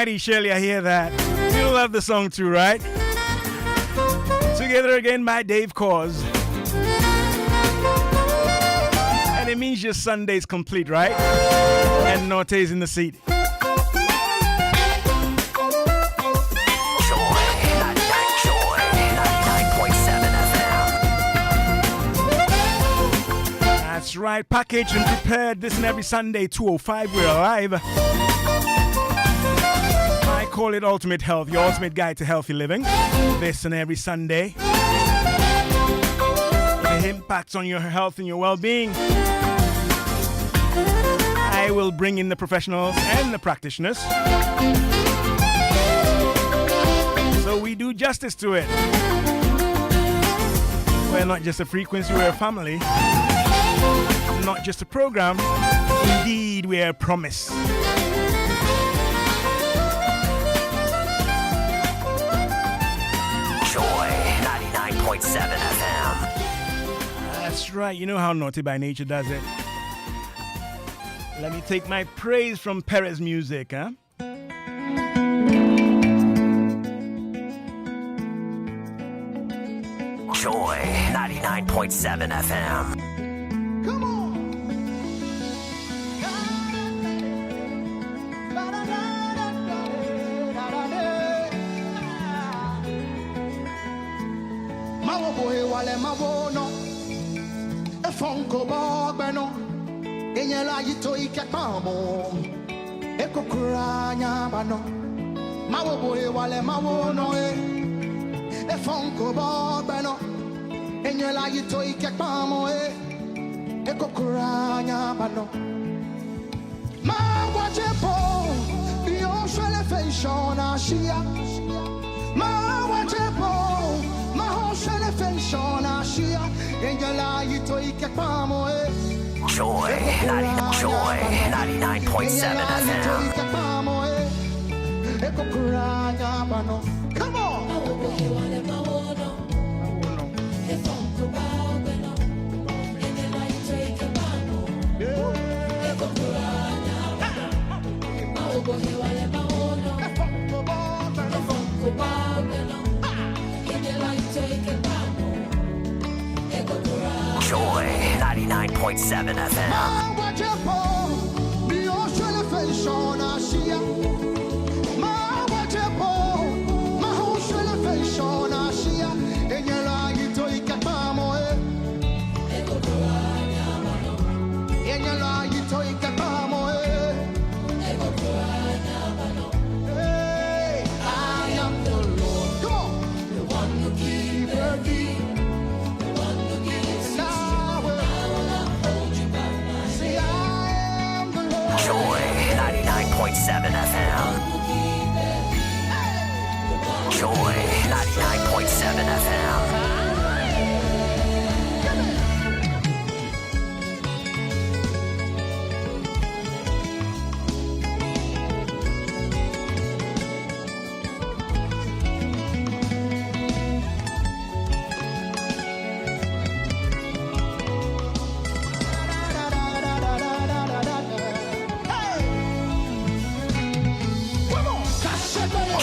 Mighty Shirley, I hear that. You love the song too, right? Together Again by Dave Cause. And it means your Sunday's complete, right? And Nortey's in the seat. That's right, packaged and prepared this and every Sunday, 2:05, we're alive. I call it Ultimate Health, your ultimate guide to healthy living. This and every Sunday. The impacts on your health and your well-being. I will bring in the professionals and the practitioners, so we do justice to it. We're not just a frequency, we're a family. Not just a program, indeed we are a promise. Joy 99.7 FM. That's right, you know how Nortey by Nature does it. Let me take my praise from Perez Music, huh? Joy 99.7 FM. Come on. Mawoboe wale mawono efonko bogbeno enyela yito ikekpamo ekokuranya bano mawoboe wale mawono efonko bogbeno enyela yito ikekpamo ekokuranya bano mawajepo bioshele feishona shia mawajepo mahoshele feishona shia enyela yito ikekpamo Joy 99.7 FM. Come on. Joy 99.7 FM. Joy 99.7 FM. Joy 99.7 FM.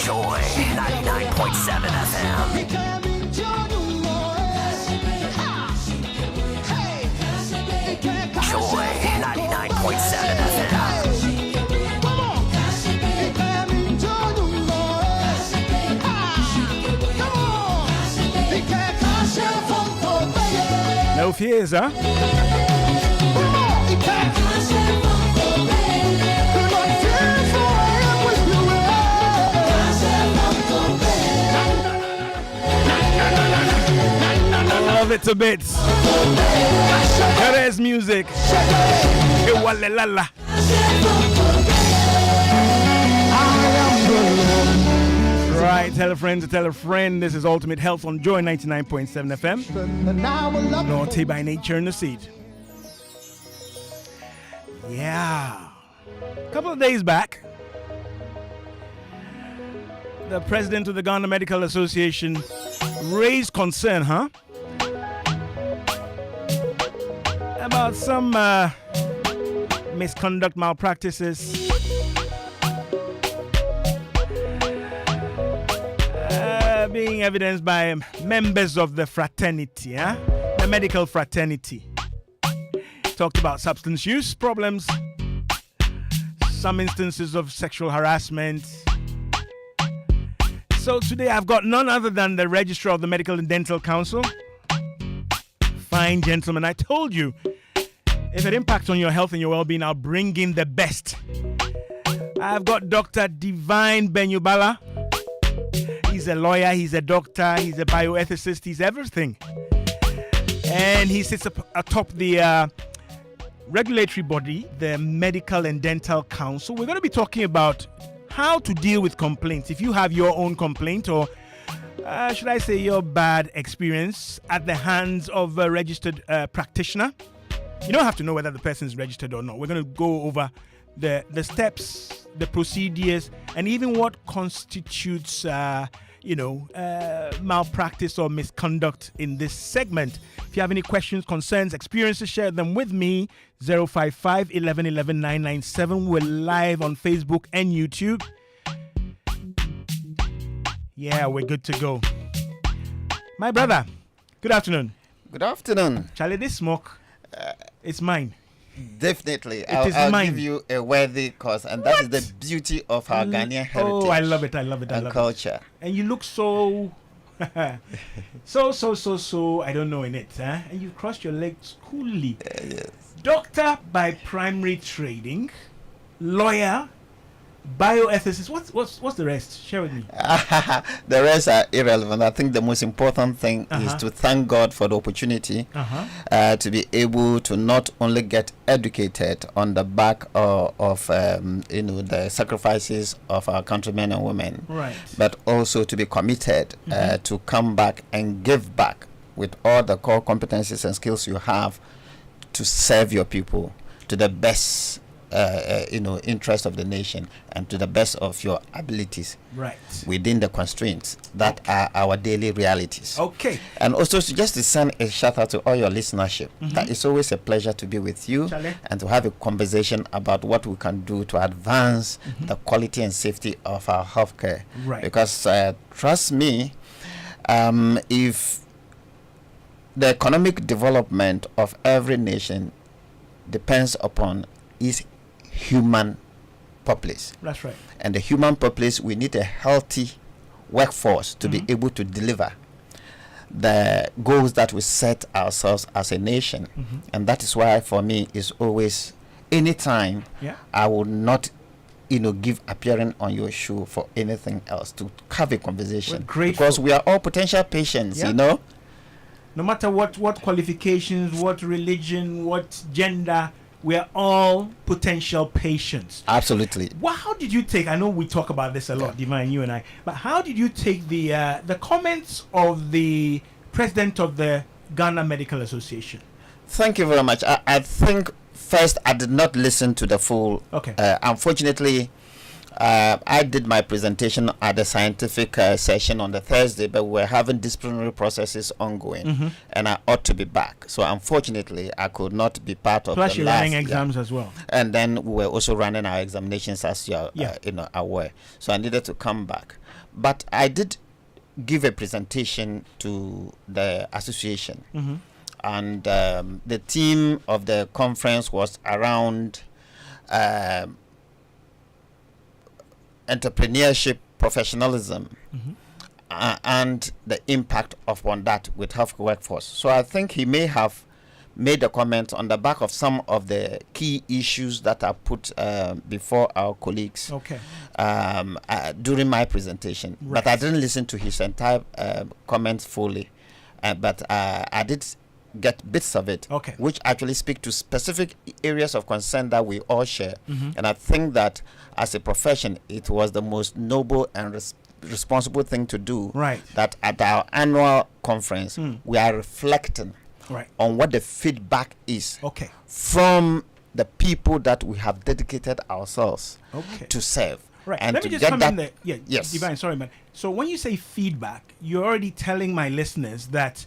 Joy 99.7 FM. Joy 99.7 FM. No fears, huh? Love it to bits. Perez Music. Right, tell a friend to tell a friend. This is Ultimate Health on Joy 99.7 FM. Nortey by Nature in the seat. Yeah. A couple of days back, the president of the Ghana Medical Association raised concern, about some misconduct, malpractices being evidenced by members of the fraternity, the medical fraternity. Talked about substance use problems, some instances of sexual harassment. So today I've got none other than the Registrar of the Medical and Dental Council. Fine gentlemen, I told you, if it impacts on your health and your well-being, I'll bring in the best. I've got Dr. Divine Benyubala. He's a lawyer, he's a doctor, he's a bioethicist, he's everything. And he sits atop the regulatory body, the Medical and Dental Council. We're going to be talking about how to deal with complaints. If you have your own complaint, or should I say your bad experience at the hands of a registered practitioner, you don't have to know whether the person is registered or not. We're going to go over the steps, the procedures, and even what constitutes malpractice or misconduct in this segment. If you have any questions, concerns, experiences, share them with me. 055 11 11 997. We're live on Facebook and YouTube. Yeah, we're good to go. My brother, good afternoon. Good afternoon. Charlie, this smoke, it's mine. Definitely. I'll give you a worthy cause, and that is the beauty of our Ghanaian heritage. Oh, I love it. And culture. And you look so, so, I don't know in it, huh? And you crossed your legs coolly. Yes. Doctor by primary training, lawyer, bioethicist. What's the rest? Share with me. The rest are irrelevant. I think the most important thing is to thank God for the opportunity to be able to not only get educated on the back of the sacrifices of our countrymen and women, right, but also to be committed to come back and give back with all the core competencies and skills you have to serve your people to the best interest of the nation and to the best of your abilities, right, within the constraints that are our daily realities. Okay. And also just to send a shout out to all your listenership. That it's always a pleasure to be with you, Charlie, and to have a conversation about what we can do to advance the quality and safety of our healthcare. Right. Because trust me, if the economic development of every nation depends upon its human populace. That's right. And the human populace, we need a healthy workforce to be able to deliver the goals that we set ourselves as a nation. And that is why, for me, is always, anytime I will not give appearing on your shoe for anything else, to have a conversation, because we are all potential patients. No matter what qualifications, what religion, what gender, we are all potential patients. Absolutely. Well, how did you take, I know we talk about this a lot, Divine, you and I, but how did you take the comments of the president of the Ghana Medical Association? Thank you very much. I think first I did not listen to the full. Okay. Unfortunately, I did my presentation at the scientific session on the Thursday, but we're having disciplinary processes ongoing, and I ought to be back. So unfortunately, I could not be part of Plus the you're last running exams as well. And then we were also running our examinations, as you're aware. So I needed to come back. But I did give a presentation to the association, and the theme of the conference was around entrepreneurship, professionalism, and the impact upon that with health workforce. So I think he may have made a comment on the back of some of the key issues that are put before our colleagues during my presentation. Right. But I didn't listen to his entire comments fully. But I did get bits of it, which actually speak to specific areas of concern that we all share. And I think that as a profession, it was the most noble and responsible thing to do. Right. That at our annual conference, we are reflecting on what the feedback is from the people that we have dedicated ourselves to serve. Right. And Let to me just get come that, in there. Yeah, yes. Divine, sorry, man. So when you say feedback, you're already telling my listeners that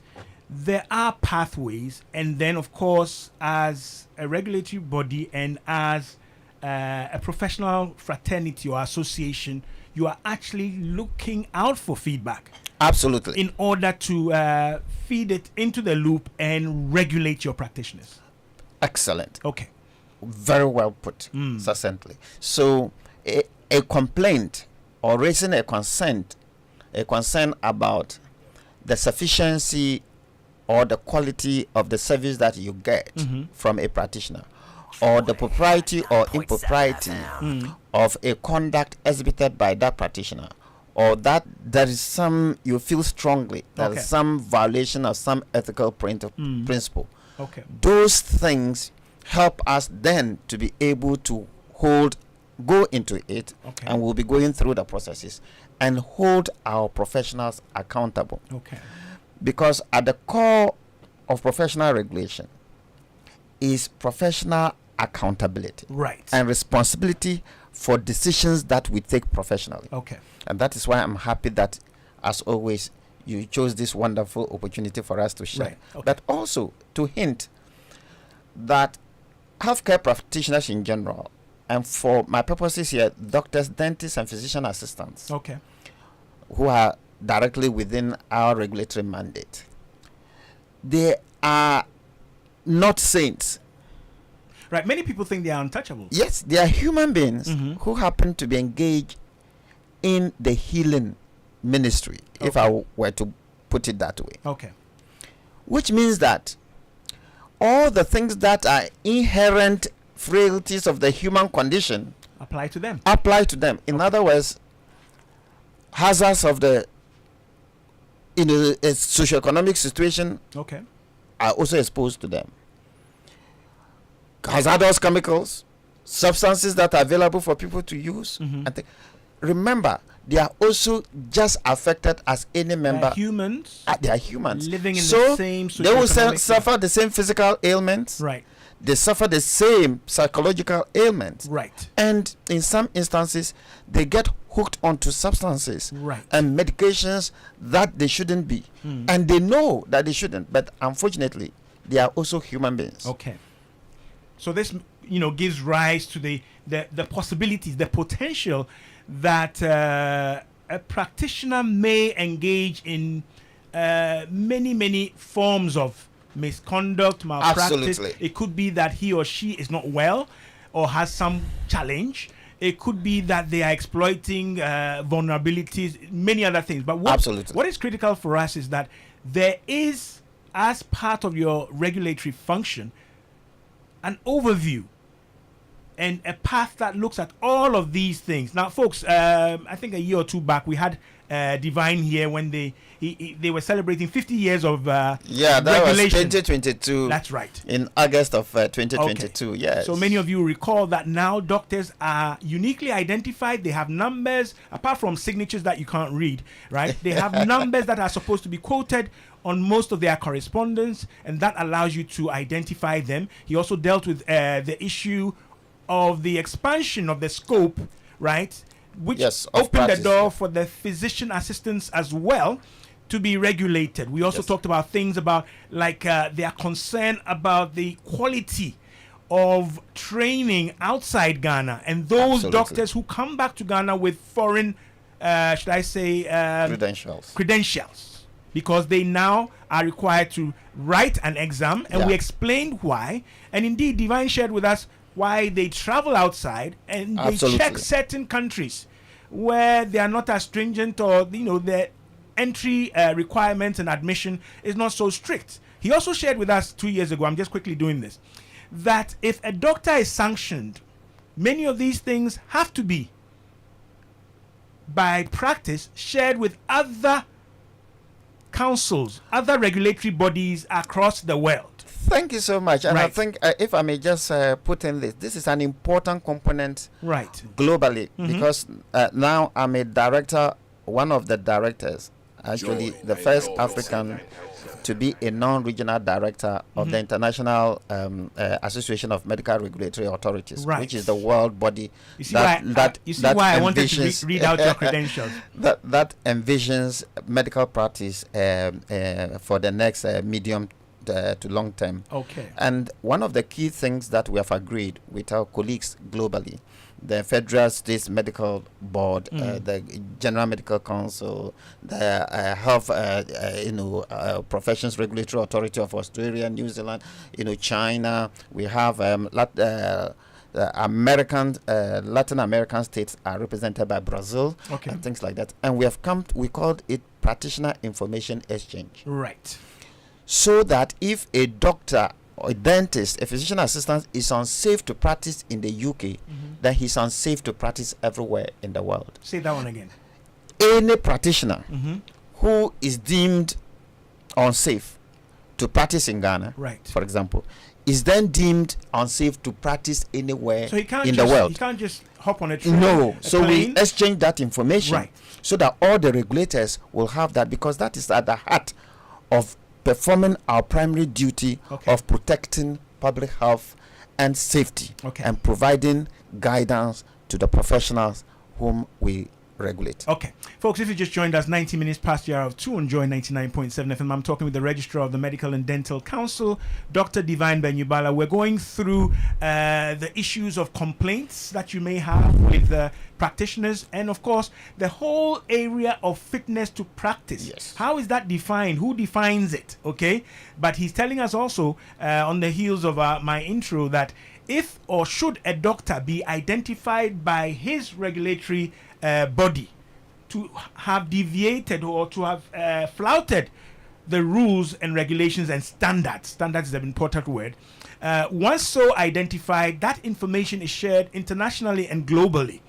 there are pathways, and then, of course, as a regulatory body and as a professional fraternity or association, you are actually looking out for feedback Absolutely. in order to feed it into the loop and regulate your practitioners. Excellent. Okay. Very well put, succinctly. So a complaint or raising a concern about the sufficiency or the quality of the service that you get from a practitioner, or the propriety or impropriety of a conduct exhibited by that practitioner, or that there is some, you feel strongly there is some violation of some ethical principle. Okay. Those things help us then to be able to go into it, and we'll be going through the processes and hold our professionals accountable. Okay. Because at the core of professional regulation is professional accountability, Right. and responsibility for decisions that we take professionally. Okay. And that is why I'm happy that, as always, you chose this wonderful opportunity for us to share. Right. Okay. But also to hint that healthcare practitioners in general, and for my purposes here, doctors, dentists, and physician assistants, Okay. who are directly within our regulatory mandate, they are not saints. Right. Many people think they are untouchable. Yes, they are human beings who happen to be engaged in the healing ministry, if I were to put it that way. Okay. Which means that all the things that are inherent frailties of the human condition Apply to them. apply to them. In other words, hazards of the in a socioeconomic situation Okay. are also exposed to them. Hazardous chemicals, substances that are available for people to use. And remember, they are also just affected as any member. Humans They are humans living in so the same they will socioeconomic- suffer the same physical ailments. Right. They suffer the same psychological ailments. Right. And in some instances, they get hooked onto substances Right. and medications that they shouldn't be. And they know that they shouldn't, but unfortunately, they are also human beings. Okay. So this, gives rise to the possibilities, the potential that a practitioner may engage in many forms of misconduct, malpractice. Absolutely. It could be that he or she is not well or has some challenge. It could be that they are exploiting vulnerabilities, many other things. But Absolutely. what is critical for us is that there is, as part of your regulatory function, an overview and a path that looks at all of these things. Now, folks, I think a year or two back we had Divine here when they were celebrating 50 years of That was regulation. 2022. That's right. In August of 2022. Okay. Yes. So many of you recall that now doctors are uniquely identified. They have numbers, apart from signatures that you can't read, right? They have numbers that are supposed to be quoted on most of their correspondence, and that allows you to identify them. He also dealt with the issue of the expansion of the scope, right? Which Yes, of opened practice, the door yeah. for the physician assistants as well to be regulated. We also Yes. talked about things about like their concern about the quality of training outside Ghana, and those Absolutely. doctors who come back to Ghana with foreign, should I say, credentials, because they now are required to write an exam, and we Yeah. explained why. And indeed, Divine shared with us why they travel outside and they Absolutely. check certain countries where they are not as stringent, or the entry requirements and admission is not so strict. He also shared with us 2 years ago, I'm just quickly doing this, that if a doctor is sanctioned, many of these things have to be by practice shared with other councils, other regulatory bodies across the world. Thank you so much. And I Right. think if I may just put in this is an important component Right. globally, because now I'm a director, one of the directors, actually the first African to be a non-regional director of the International Association of Medical Regulatory Authorities, Right. which is the world body You see why I wanted to read out your credentials. that envisions medical practice for the next medium to long term. Okay. And one of the key things that we have agreed with our colleagues globally, the Federal States Medical Board, the General Medical Council, the Health, Professions Regulatory Authority of Australia, New Zealand, China. We have Latin American states are represented by Brazil, and things like that. And we called it practitioner information exchange. Right. So that if a doctor or a dentist, a physician assistant is unsafe to practice in the UK, then he's unsafe to practice everywhere in the world. Say that one again. Any practitioner who is deemed unsafe to practice in Ghana, right, for example, is then deemed unsafe to practice anywhere so in the world. He can't just hop on a train. No. So we exchange that information, right, so that all the regulators will have that, because that is at the heart of performing our primary duty of protecting public health and safety, and providing guidance to the professionals whom we regulate. Okay, folks, if you just joined us, 90 minutes past the hour of 2 on Joy 99.7 FM. I'm talking with the Registrar of the Medical and Dental Council, Dr. Divine Benyubala. We're going through the issues of complaints that you may have with practitioners, and of course the whole area of fitness to practice. Yes. How is that defined? Who defines it? Okay, but he's telling us also on the heels of my intro that if or should a doctor be identified by his regulatory body to have deviated or to have flouted the rules and regulations and standards is an important word. Once so identified, that information is shared internationally and globally,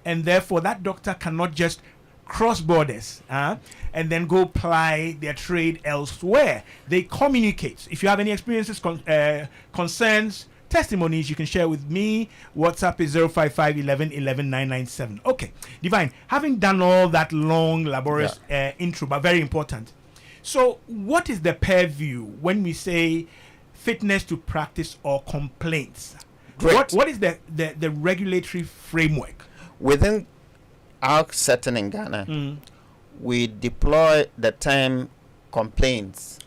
and therefore that doctor cannot just cross borders and then go ply their trade elsewhere. They communicate. If you have any experiences, concerns, testimonies, you can share with me. WhatsApp is 055 11 11 997. Okay, Divine, having done all that long, laborious intro, but very important. So, what is the purview when we say fitness to practice or complaints? What is the regulatory framework? Within our setting in Ghana, we deploy the term complaints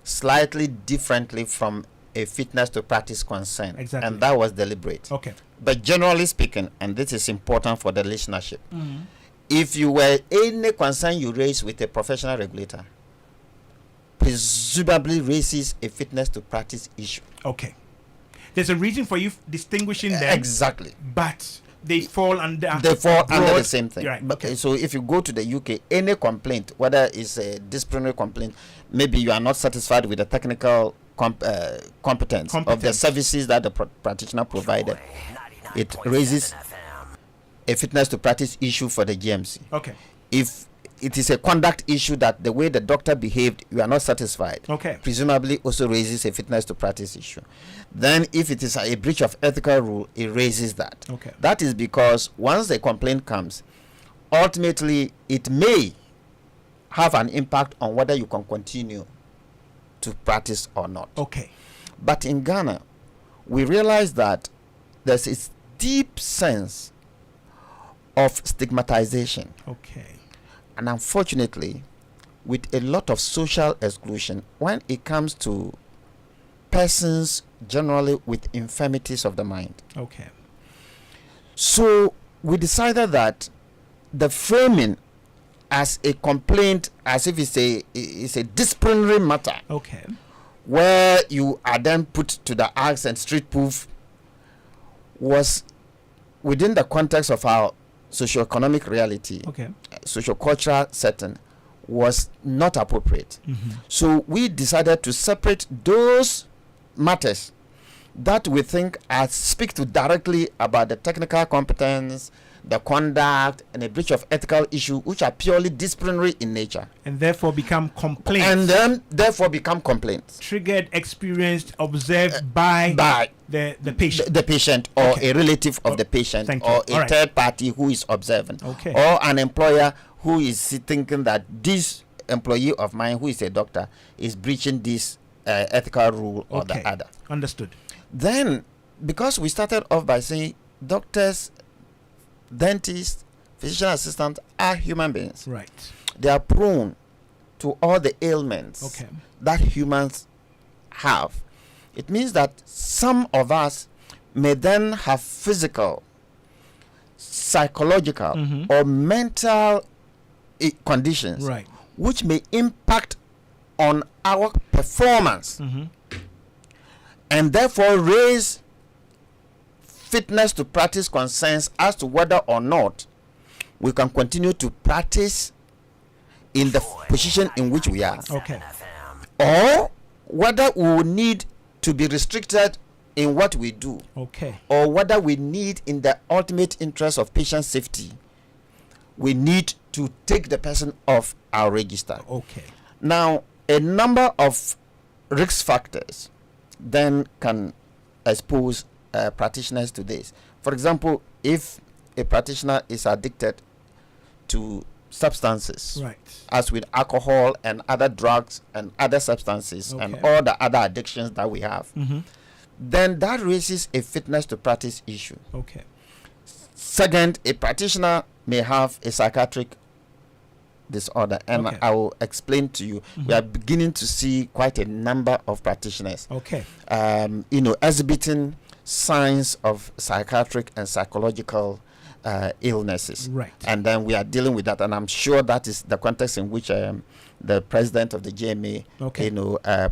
slightly differently from a fitness to practice concern. Exactly. And that was deliberate. Okay. But generally speaking, and this is important for the listenership, if you were any concern you raise with a professional regulator, presumably raises a fitness to practice issue. Okay. There's a reason for you distinguishing them. Exactly. But they fall under the same thing. Right. Okay. So if you go to the UK, any complaint, whether it's a disciplinary complaint, maybe you are not satisfied with the technical competence of the services that the practitioner provided, it raises a fitness to practice issue for the GMC. Okay. If it is a conduct issue that the way the doctor behaved, you are not satisfied, presumably also raises a fitness to practice issue. Then if it is a breach of ethical rule, it raises that. Okay. That is because once the complaint comes, ultimately it may have an impact on whether you can continue to practice or not. Okay. But in Ghana, we realize that there's a deep sense of stigmatization. Okay. And unfortunately, with a lot of social exclusion when it comes to persons generally with infirmities of the mind. Okay. So we decided that the framing as a complaint, as if it's a disciplinary matter, where you are then put to the axe and street proof, was within the context of our socioeconomic reality, sociocultural setting, was not appropriate. So we decided to separate those matters that we think speak to directly about the technical competence, the conduct, and a breach of ethical issue, which are purely disciplinary in nature, and therefore become complaints. And then therefore become complaints. Triggered, experienced, observed by the patient. The patient, or a relative of the patient, or a third party who is observing, or an employer who is thinking that this employee of mine, who is a doctor, is breaching this ethical rule or the other. Understood. Then, because we started off by saying doctors, dentists, physician assistants are human beings. Right. They are prone to all the ailments that humans have, it means that some of us may then have physical, psychological, or mental conditions, Right. which may impact on our performance and therefore raise fitness to practice concerns as to whether or not we can continue to practice in the position in which we are, Okay. or whether we will need to be restricted in what we do, Okay. or whether we need, in the ultimate interest of patient safety, we need to take the person off our register. Okay. Now, a number of risk factors then can expose practitioners to this. For example, if a practitioner is addicted to substances, Right. as with alcohol and other drugs and other substances and Okay. all the other addictions that we have, then that raises a fitness to practice issue. Okay. Second, a practitioner may have a psychiatric disorder, and Okay. I will explain to you. We are beginning to see quite a number of practitioners, Okay. exhibiting signs of psychiatric and psychological illnesses. Right. And then we are dealing with that, and I'm sure that is the context in which the president of the GMA, Okay.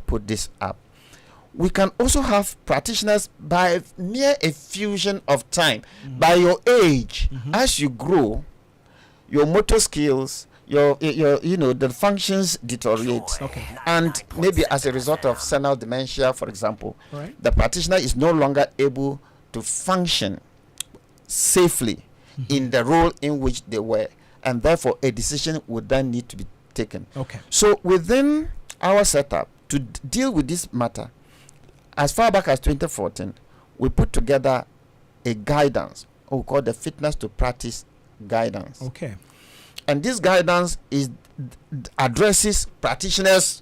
put this up. We can also have practitioners by mere effusion of time, by your age, as you grow, your motor skills, your the functions deteriorate, Okay. and maybe as a result of senile dementia, for example, Right. the practitioner is no longer able to function safely in the role in which they were, and therefore a decision would then need to be taken. Okay. So within our setup to deal with this matter, as far back as 2014, we put together a guidance, we call the Fitness to Practice Guidance. Okay. And this guidance addresses practitioners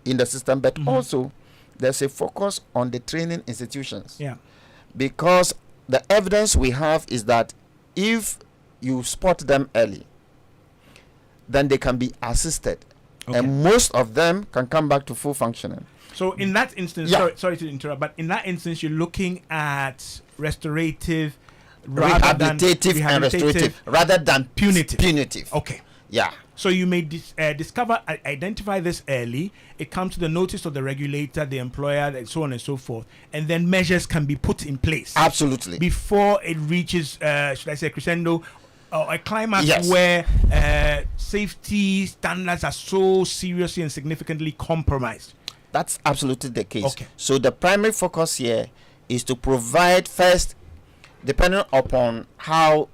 in the system, but also there's a focus on the training institutions. Yeah. Because the evidence we have is that if you spot them early, then they can be assisted. Okay. And most of them can come back to full functioning. So in that instance, Yeah. sorry to interrupt, but in that instance, you're looking at restorative, rather than Rehabilitative and restorative, rather than punitive. Punitive. Okay. Yeah. So you may discover, identify this early. It comes to the notice of the regulator, the employer, and so on and so forth, and then measures can be put in place Absolutely. before it reaches, should I say, crescendo or a climax Yes. where safety standards are so seriously and significantly compromised. That's absolutely the case. Okay. So the primary focus here is to provide first, depending upon how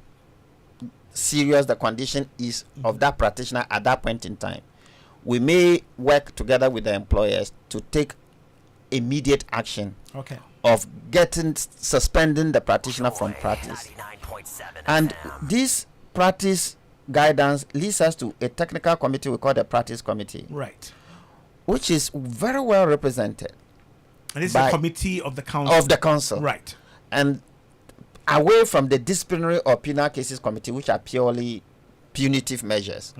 serious the condition is of that practitioner at that point in time, we may work together with the employers to take immediate action Okay. of suspending the practitioner from practice. 99.7 And FM. this practice guidance leads us to a technical committee we call the practice committee, Right. which is very well represented And this is by- a committee of the council. of the council. Right. And away from the disciplinary or penal cases committee, which are purely punitive measures.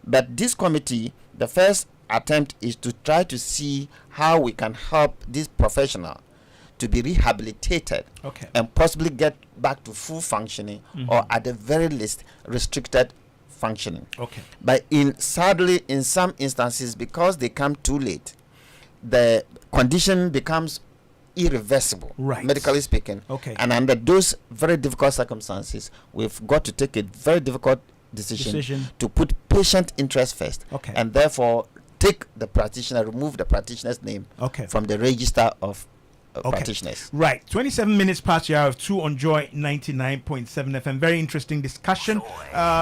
But this committee, the first attempt is to try to see how we can help this professional to be rehabilitated Okay. and possibly get back to full functioning, or at the very least restricted functioning. Okay. But sadly, in some instances, because they come too late, the condition becomes irreversible, Right. medically speaking. Okay. And under those very difficult circumstances, we've got to take a very difficult decision to put patient interest first. Okay. And therefore take the practitioner, remove the practitioner's name Okay. from the register of practitioners. Right. 27 minutes past the hour of 2 on Joy 99.7 FM. Very interesting discussion.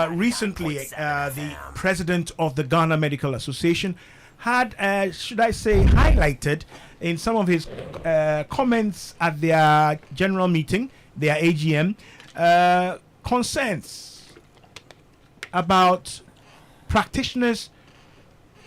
Recently, the president of the Ghana Medical Association had, should I say, highlighted in some of his comments at their general meeting, their AGM, concerns about practitioners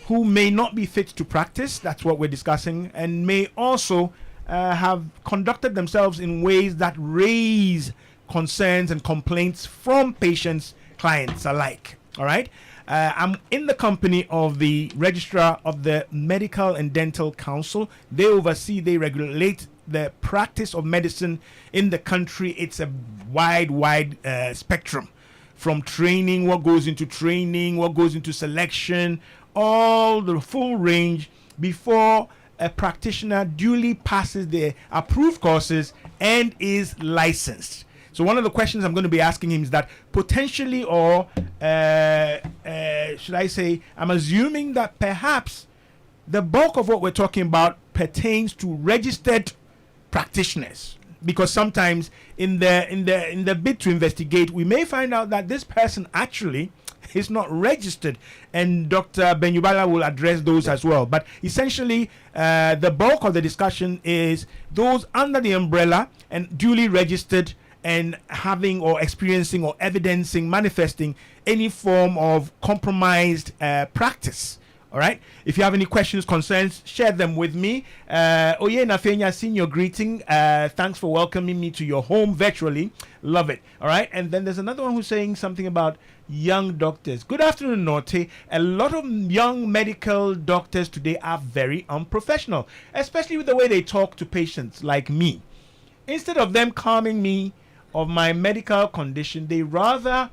who may not be fit to practice. That's what we're discussing, and may also have conducted themselves in ways that raise concerns and complaints from patients, clients alike. All right. I'm in the company of the registrar of the Medical and Dental Council. They regulate the practice of medicine in the country. It's a wide spectrum, from training, what goes into training, what goes into selection, all the full range before a practitioner duly passes the approved courses and is licensed. So one of the questions I'm going to be asking him is that potentially, or should I say, I'm assuming that perhaps the bulk of what we're talking about pertains to registered practitioners, because sometimes in the bid to investigate, we may find out that this person actually is not registered, and Dr. Benyubala will address those as well. But essentially, the bulk of the discussion is those under the umbrella and duly registered and having or experiencing or evidencing, manifesting any form of compromised practice. All right. If you have any questions, concerns, share them with me. Oye Nafenya, senior greeting. Thanks for welcoming me to your home virtually. Love it. All right. And then there's another one who's saying something about young doctors. Good afternoon, Nortey. A lot of young medical doctors today are very unprofessional, especially with the way they talk to patients like me. Instead of them calming me of my medical condition, they rather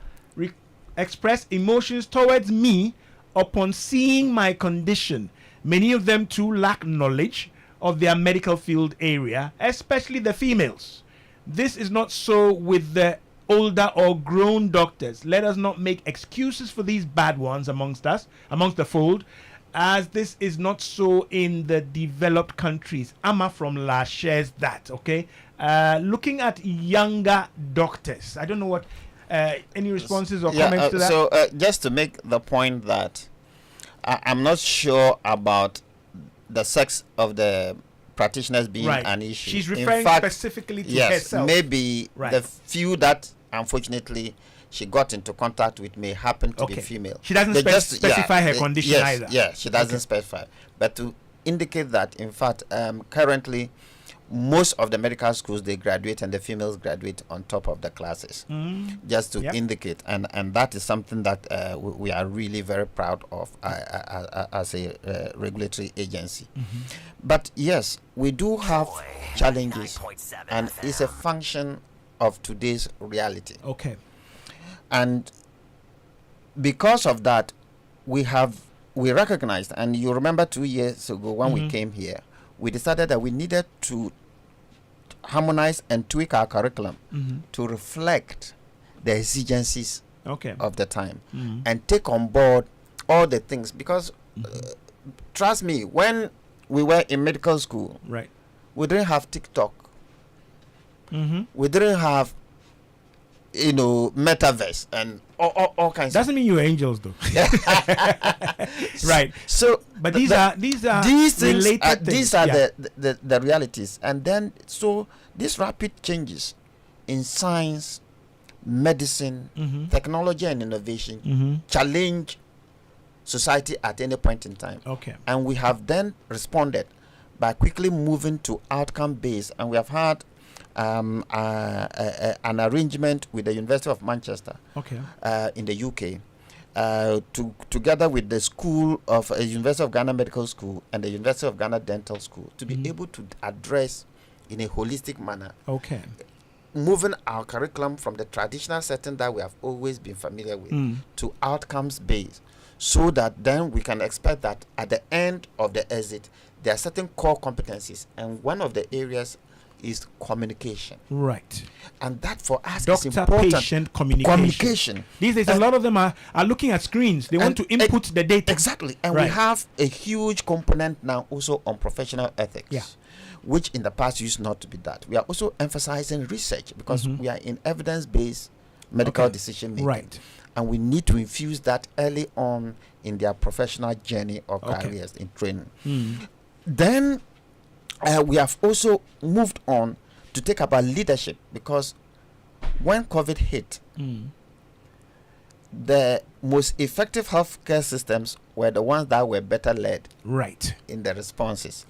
express emotions towards me upon seeing my condition. Many of them too lack knowledge of their medical field area, especially the females. This is not so with the older or grown doctors. Let us not make excuses for these bad ones amongst the fold, as this is not so in the developed countries. Amma from La shares that. Okay, looking at younger doctors, I don't know what any responses or comments to that. So just to make the point that I'm not sure about the sex of the practitioners being an issue. She's referring specifically to herself. Maybe the few that unfortunately she got into contact with may happen to be female. She doesn't specify her condition either. Yeah, she doesn't specify. But to indicate that, in fact, currently, most of the medical schools, they graduate and the females graduate on top of the classes. Just to indicate. And that is something that we are really very proud of as a regulatory agency. But yes, we do have challenges, and it's a function of today's reality. Okay. And because of that, we recognized, and you remember 2 years ago when we came here, we decided that we needed to harmonize and tweak our curriculum to reflect the exigencies of the time and take on board all the things. Because trust me, when we were in medical school, we didn't have TikTok. We didn't have metaverse and all kinds. Doesn't mean you're angels though. Right. So but these are things related these are the realities. And then so these rapid changes in science, medicine, technology and innovation challenge society at any point in time. And we have then responded by quickly moving to outcome based, and we have had an arrangement with the University of Manchester in the UK, together with the School of University of Ghana Medical School and the University of Ghana Dental School, to be able to address in a holistic manner, moving our curriculum from the traditional setting that we have always been familiar with to outcomes based, so that then we can expect that at the end of the exit there are certain core competencies, and one of the areas is communication. Right. And that for us is important. Doctor-patient communication. These days, a lot of them are looking at screens. They want to input the data. Exactly. And we have a huge component now also on professional ethics, which in the past used not to be that. We are also emphasizing research because we are in evidence-based medical decision making. Right. And we need to infuse that early on in their professional journey or careers in training. Then we have also moved on to take about leadership, because when COVID hit, the most effective healthcare systems were the ones that were better led in the responses.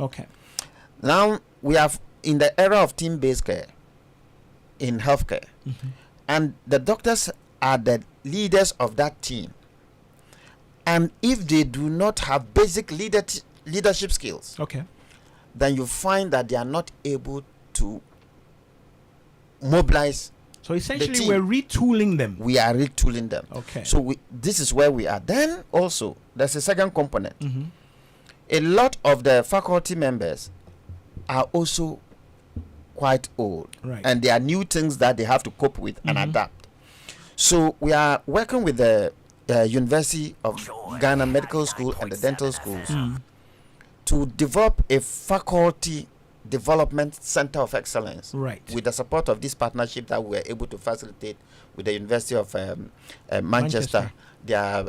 Now we have in the era of team-based care in healthcare, and the doctors are the leaders of that team, And if they do not have basic leadership skills, Okay. then you find that they are not able to mobilize. So essentially, team. we're retooling them. We are retooling them. Okay. So this is where we are. Then also, there's a second component. Mm-hmm. A lot of the faculty members are also quite old, Right. and there are new things that they have to cope with and adapt. So we are working with the University of Ghana Medical School and the dental schools to develop a faculty development center of excellence, Right. with the support of this partnership that we were able to facilitate with the University of Manchester. There are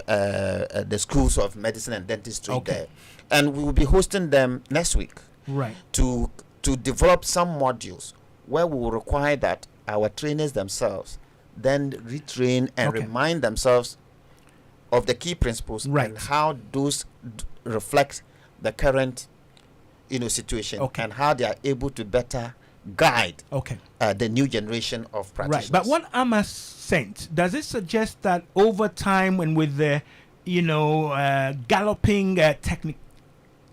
the schools of medicine and dentistry there, and we will be hosting them next week. Right. To develop some modules where we will require that our trainers themselves then retrain and remind themselves of the key principles and how those reflect the current situation and how they are able to better guide the new generation of practitioners. Right. But what Amma sent, does it suggest that over time and with the galloping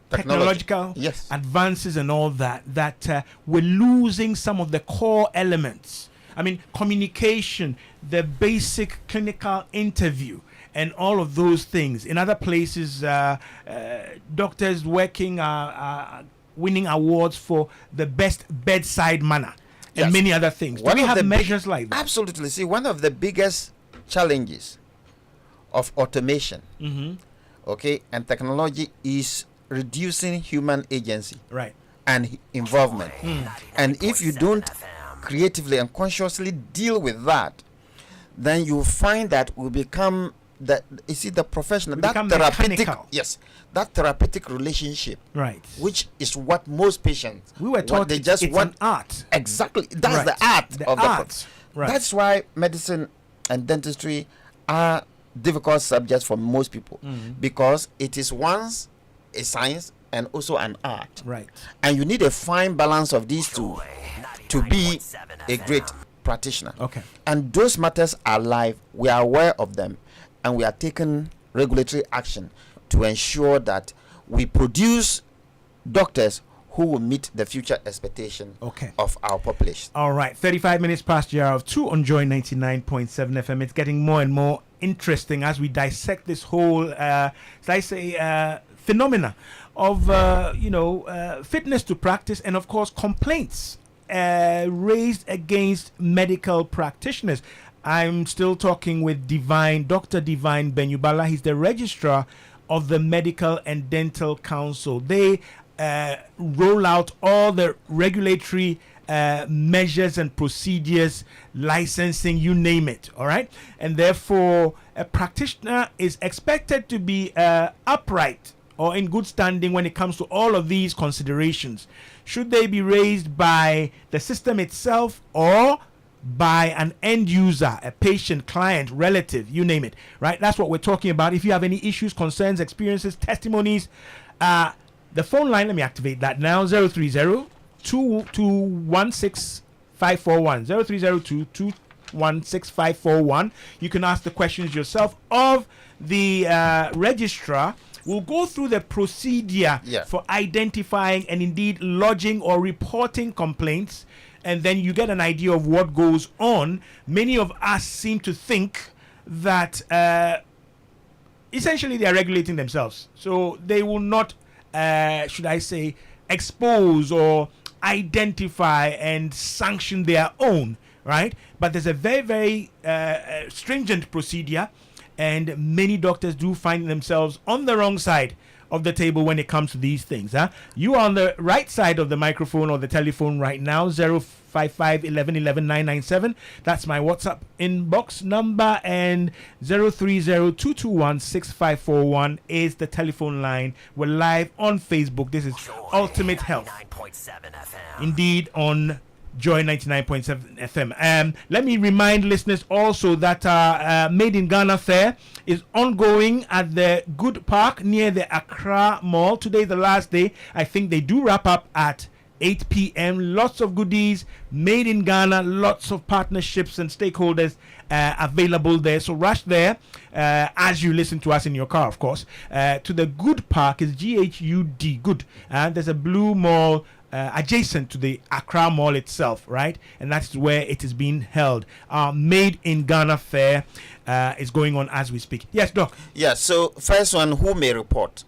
technological advances and all that we're losing some of the core elements? I mean, communication, the basic clinical interview, and all of those things. In other places, doctors working winning awards for the best bedside manner and many other things. Do we have measures like that? Absolutely. See, one of the biggest challenges of automation, and technology is reducing human agency and involvement. And if you don't creatively and consciously deal with that, then you find that we become the professional, that therapeutic, that therapeutic relationship, which is what most patients we were taught they just want. An art. Exactly, that's the art of the That's why medicine and dentistry are difficult subjects for most people, because it is once a science and also an art, and you need a fine balance of these two to be a great practitioner. And those matters are live. We are aware of them, and we are taking regulatory action to ensure that we produce doctors who will meet the future expectation of our population. All right, 35 minutes past the hour of 2 on Joy 99.7 FM. It's getting more and more interesting as we dissect this whole, phenomena of, fitness to practice and, of course, complaints raised against medical practitioners. I'm still talking with Dr. Divine Benyubala. He's the registrar of the Medical and Dental Council. They roll out all the regulatory measures and procedures, licensing, you name it, all right? And therefore, a practitioner is expected to be upright or in good standing when it comes to all of these considerations. Should they be raised by the system itself or by an end user, a patient, client, relative, you name it, right? That's what we're talking about. If you have any issues, concerns, experiences, testimonies, the phone line, let me activate that now, 030-216-541, 030-216-541. You can ask the questions yourself of the registrar. We'll go through the procedure for identifying and indeed lodging or reporting complaints, and then you get an idea of what goes on. Many of us seem to think that essentially they are regulating themselves. So they will not, expose or identify and sanction their own, right? But there's a very, very stringent procedure, and many doctors do find themselves on the wrong side of the table when it comes to these things. You are on the right side of the microphone or the telephone right now, 055 11 11 997. That's my WhatsApp inbox number, and 030 221 6541 is the telephone line. We're live on Facebook. This is Ultimate Health. Indeed, on Joy 99.7 FM. Let me remind listeners also that Made in Ghana Fair is ongoing at the Good Park near the Accra Mall. Today, the last day. I think they do wrap up at 8 p.m. Lots of goodies made in Ghana, lots of partnerships and stakeholders available there. So rush there as you listen to us in your car, of course. To the Good Park is GHUD, good. There's a blue mall adjacent to the Accra Mall itself, right? And that's where it is being held. Made in Ghana Fair is going on as we speak. Yes, Doc. Yeah, so first one, who may report?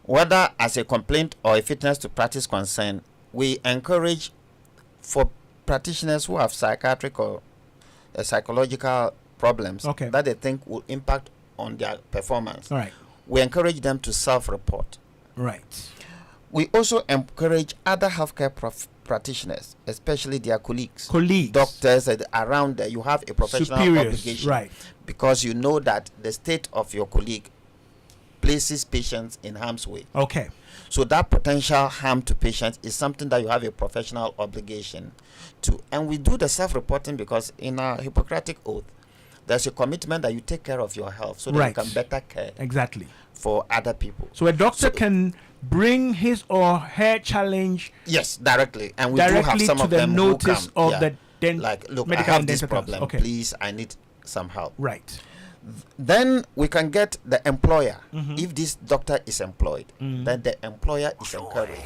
Whether as a complaint or a fitness to practice concern, we encourage for practitioners who have psychiatric or psychological problems that they think will impact on their performance. All right. We encourage them to self-report. Right. We also encourage other healthcare practitioners, especially their colleagues, doctors around there. You have a professional obligation, right? Because you know that the state of your colleague places patients in harm's way. Okay. So that potential harm to patients is something that you have a professional obligation to. And we do the self-reporting because in our Hippocratic oath, there's a commitment that you take care of your health so that you can better care for other people. So a doctor can bring his or her challenge directly, and we do have some of them who come of the like, look, I have this problem, please, I need some help. Right. Then we can get the employer. If this doctor is employed, then the employer is encouraged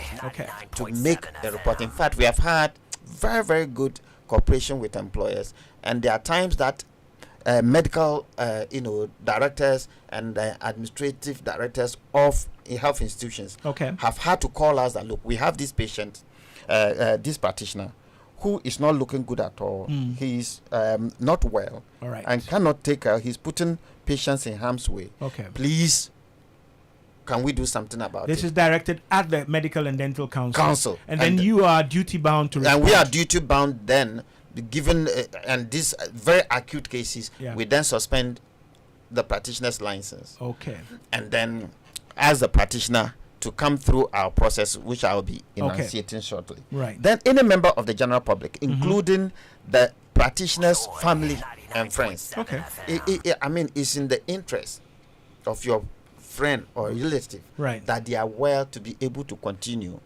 to make the report. In fact, we have had very, very good cooperation with employers, and there are times that medical directors and administrative directors of health institutions have had to call us that, look, we have this patient, this practitioner who is not looking good at all. He's not well and cannot take care. He's putting patients in harm's way. Please, can we do something about this? This is directed at the Medical and Dental Council. And then you are duty bound to respond. And we are duty bound then, given and these very acute cases, we then suspend the practitioner's license. And then ask the practitioner to come through our process, which I'll be enunciating shortly. Then any member of the general public, including the practitioner's family and friends. I mean, it's in the interest of your friend or relative that they are well to be able to continue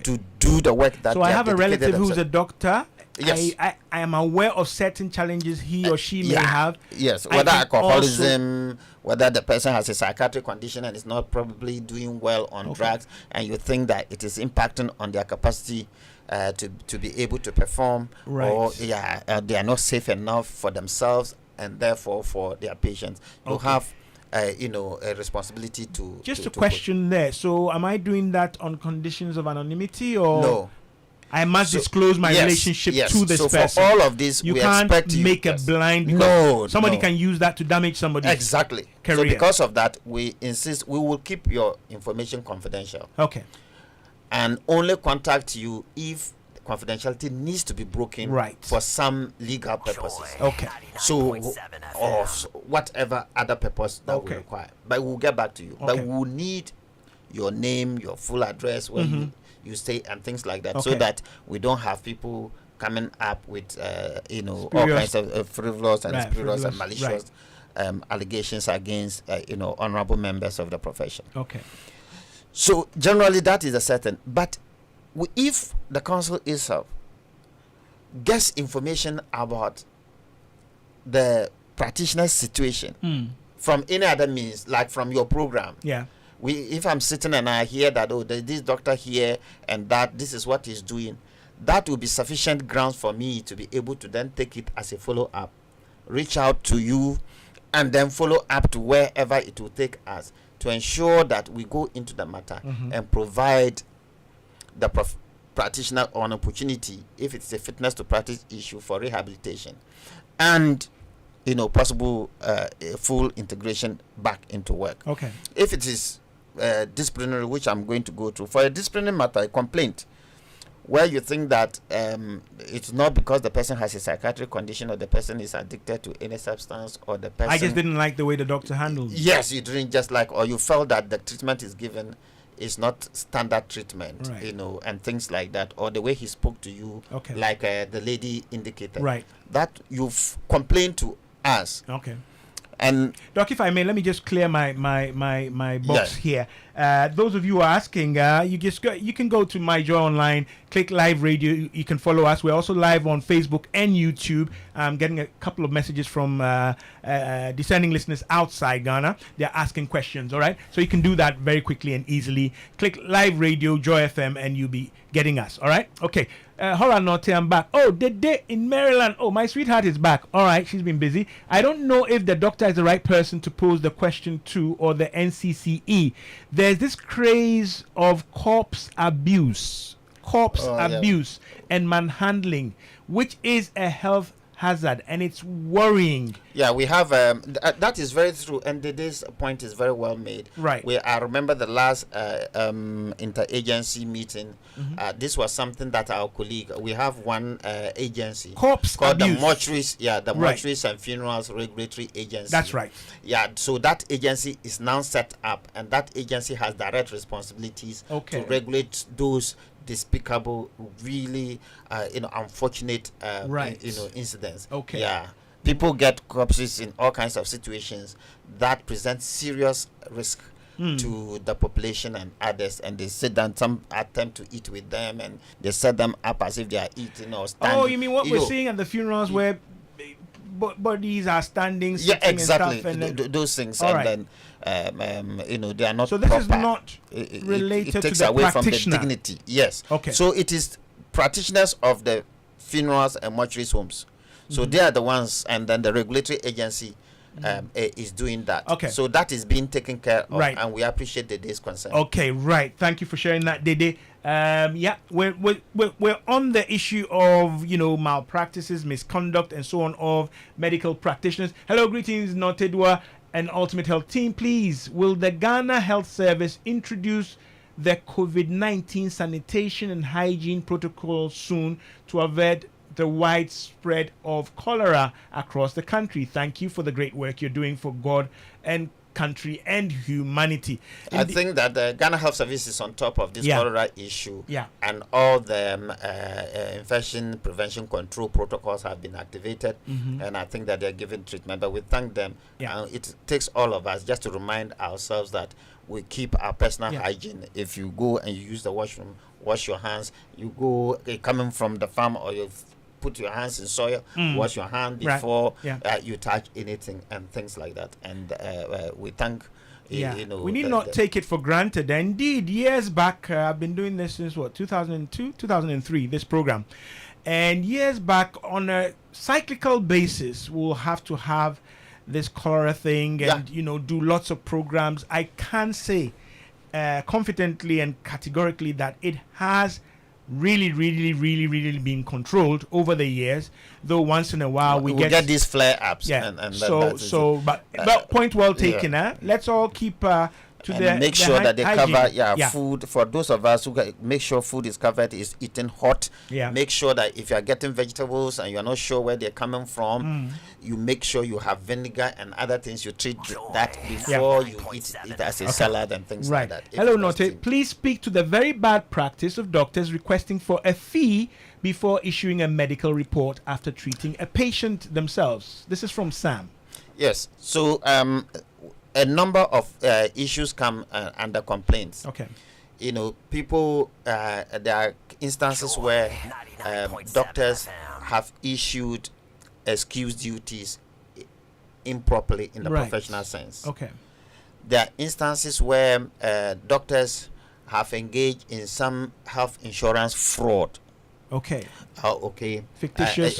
to do the work that so I have a relative who's a doctor. Yes. I am aware of certain challenges he or she may have. Yes, whether alcoholism, whether the person has a psychiatric condition and is not probably doing well on drugs, and you think that it is impacting on their capacity to be able to perform, or they are not safe enough for themselves and therefore for their patients. You have a responsibility to just a question there. So am I doing that on conditions of anonymity, or no? I must disclose my relationship to this person. So for all of this, you we can't expect make a blind, because somebody can use that to damage somebody's career. So because of that, we insist we will keep your information confidential. And only contact you if confidentiality needs to be broken for some legal purposes. So or whatever other purpose that we require. But we'll get back to you. But we'll need your name, your full address, where you stay and things like that, so that we don't have people coming up with all kinds of frivolous and spurious and malicious allegations against honorable members of the profession. So generally that is a certain, but if the council itself gets information about the practitioner's situation from any other means, like from your program, if I'm sitting and I hear that, there's this doctor here and that this is what he's doing, that will be sufficient grounds for me to be able to then take it as a follow-up, reach out to you, and then follow up to wherever it will take us to ensure that we go into the matter and provide the practitioner an opportunity, if it's a fitness to practice issue, for rehabilitation and possible full integration back into work. If it is disciplinary, which I'm going to go through, for a disciplinary matter, a complaint where you think that it's not because the person has a psychiatric condition or the person is addicted to any substance, or the person, I just didn't like the way the doctor handled it. Yes, you didn't just like, or you felt that the treatment is given is not standard treatment, and things like that, or the way he spoke to you, like the lady indicated, that you've complained to us. And Doc, if I may, let me just clear my box Yeah. here. Those of you who are asking, you can go to My Joy Online, click live radio. You can follow us. We're also live on Facebook and YouTube. I'm getting a couple of messages from discerning listeners outside Ghana. They're asking questions. All right, so you can do that very quickly and easily. Click live radio Joy FM, and you'll be getting us. All right, okay. Hold on, Nortey, I'm back. Oh, the day in Maryland. Oh, my sweetheart is back. All right, she's been busy. I don't know if the doctor is the right person to pose the question to or the NCCE. There's this craze of corpse abuse and manhandling, which is a health hazard, and it's worrying. Yeah, we have that is very true, and this point is very well made. Right. I remember the last interagency meeting. This was something that our colleague, we have one agency Corpse called abuse. the Mortuaries. Yeah, the Right. Mortuaries and Funerals Regulatory Agency. That's right. Yeah, so that agency is now set up, and that agency has direct responsibilities Okay. to regulate those despicable, really, unfortunate, Right. incidents. Okay. Yeah, people get corpses in all kinds of situations that present serious risk to the population and others, and they sit down. Some attempt to eat with them, and they set them up as if they are eating or standing. Oh, you mean what we're seeing at the funerals where bodies are standing, Yeah, sitting exactly. and stuff, and then, Those things, All and right. then they are not. So this is proper. not related it to takes the away practitioner. from the dignity. Yes. Okay. So it is practitioners of the funerals and mortuaries homes. So they are the ones, and then the regulatory agency is doing that. Okay. So that is being taken care of, Right. and we appreciate the day's concern. Okay, right. Thank you for sharing that, Dede. Yeah, we're on the issue of malpractices, misconduct, and so on of medical practitioners. Hello, greetings, Nortey and Ultimate Health team. Please, will the Ghana Health Service introduce the COVID-19 sanitation and hygiene protocol soon to avert the widespread of cholera across the country? Thank you for the great work you're doing for God and country and humanity. I think that the Ghana Health Service is on top of this Yeah. cholera issue, Yeah. and all the infection prevention control protocols have been activated, and I think that they're giving treatment. But we thank them. Yeah. It takes all of us just to remind ourselves that we keep our personal Yeah. hygiene. If you go and you use the washroom, wash your hands. You go coming from the farm, or you put your hands in soil, wash your hand Right. before Yeah. you touch anything, and things like that. And we thank. Yeah, You know, we need not take it for granted. Indeed, years back, I've been doing this since 2002, 2003, this program. And years back, on a cyclical basis, we'll have to have this cholera thing and, do lots of programs. I can say confidently and categorically that it has really been controlled over the years, though once in a while we get these flare-ups. yeah. And but point well taken. Let's all keep to and make sure that they hygiene. cover food. For those of us who make sure food is covered, is eaten hot. Yeah. Make sure that if you are getting vegetables and you are not sure where they're coming from, you make sure you have vinegar and other things. You treat that before you eat it as a salad and things Right. like that. Hello, Nortey. Please speak to the very bad practice of doctors requesting for a fee before issuing a medical report after treating a patient themselves. This is from Sam. Yes. So a number of issues come under complaints. Okay. People, there are instances where doctors have issued excuse duties improperly in the Right. professional sense. Okay. There are instances where doctors have engaged in some health insurance fraud. Okay. Fictitious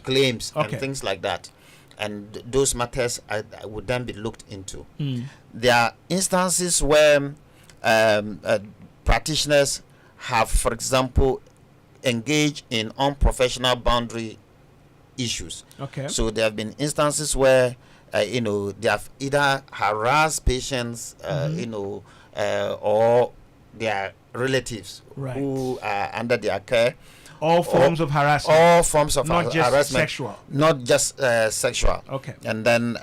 claims Okay. and things like that. And those matters would then be looked into. There are instances where practitioners have, for example, engaged in unprofessional boundary issues. Okay. So there have been instances where they have either harassed patients, or their relatives Right. who are under their care. All forms of harassment. All forms of Not just harassment, sexual. not just sexual. Okay. And then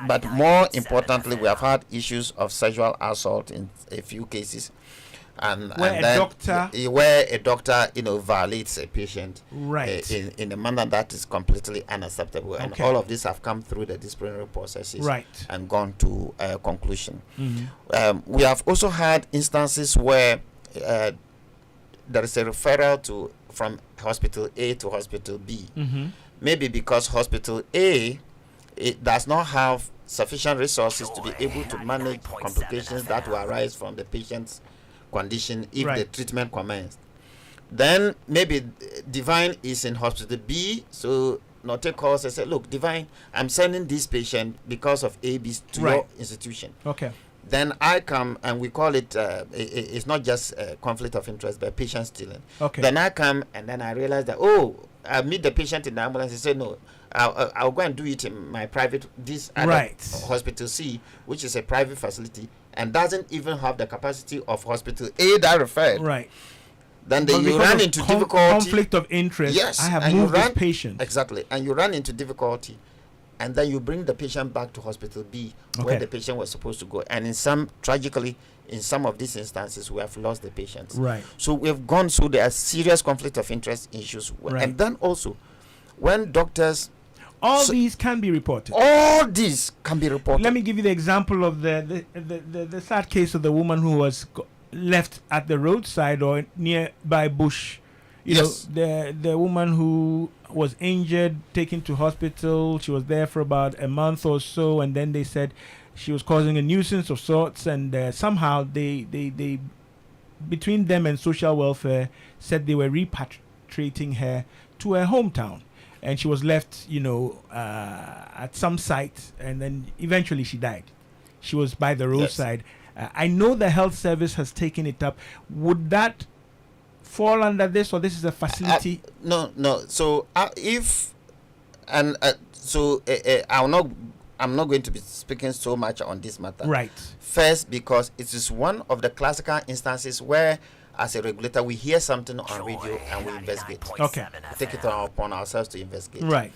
But more importantly, we have had issues of sexual assault in a few cases, and Where and a then doctor- where a doctor violates a patient, Right. in a manner that is completely unacceptable, and Okay. all of these have come through the disciplinary processes, Right. and gone to conclusion. Mm-hmm. We have also had instances where there is a referral from hospital A to hospital B. Mm-hmm. Maybe because hospital A, it does not have sufficient resources to be able to manage complications that will arise from the patient's condition if the Right. treatment commenced. Then maybe Divine is in hospital B, so Nortey calls and says, look, Divine, I'm sending this patient because of AB to Right. your institution. Okay. Then I come, and we call it, it's not just conflict of interest, but patient stealing. Okay. Then I come, and then I realize that, I meet the patient in the ambulance and say, no, I'll go and do it in my private, this other Right. hospital C, which is a private facility, and doesn't even have the capacity of hospital A that referred. Right. Then But you because run of into difficulty. conflict of interest. Yes, I have and you moved this run- patient. Exactly, and you run into difficulty, and then you bring the patient back to hospital B, where Okay. the patient was supposed to go. And tragically, in some of these instances, we have lost the patients. Right. So we've gone through there are serious conflict of interest issues, Right. and then also, when doctors, All So- these can be reported. all these can be reported. Let me give you the example of the sad case of the woman who was left at the roadside or nearby bush. You Yes. know, the woman who was injured, taken to hospital. She was there for about a month or so, and then they said she was causing a nuisance of sorts, and somehow they between them and social welfare said they were repatriating her to her hometown. And she was left, at some site, and then eventually she died. She was by the roadside. I know the health service has taken it up. Would that fall under this, or this is a facility? No. So I'm not going to be speaking so much on this matter. Right. First, because it is one of the classical instances where, as a regulator, we hear something on radio and we investigate. Okay. We take it upon ourselves to investigate. Right.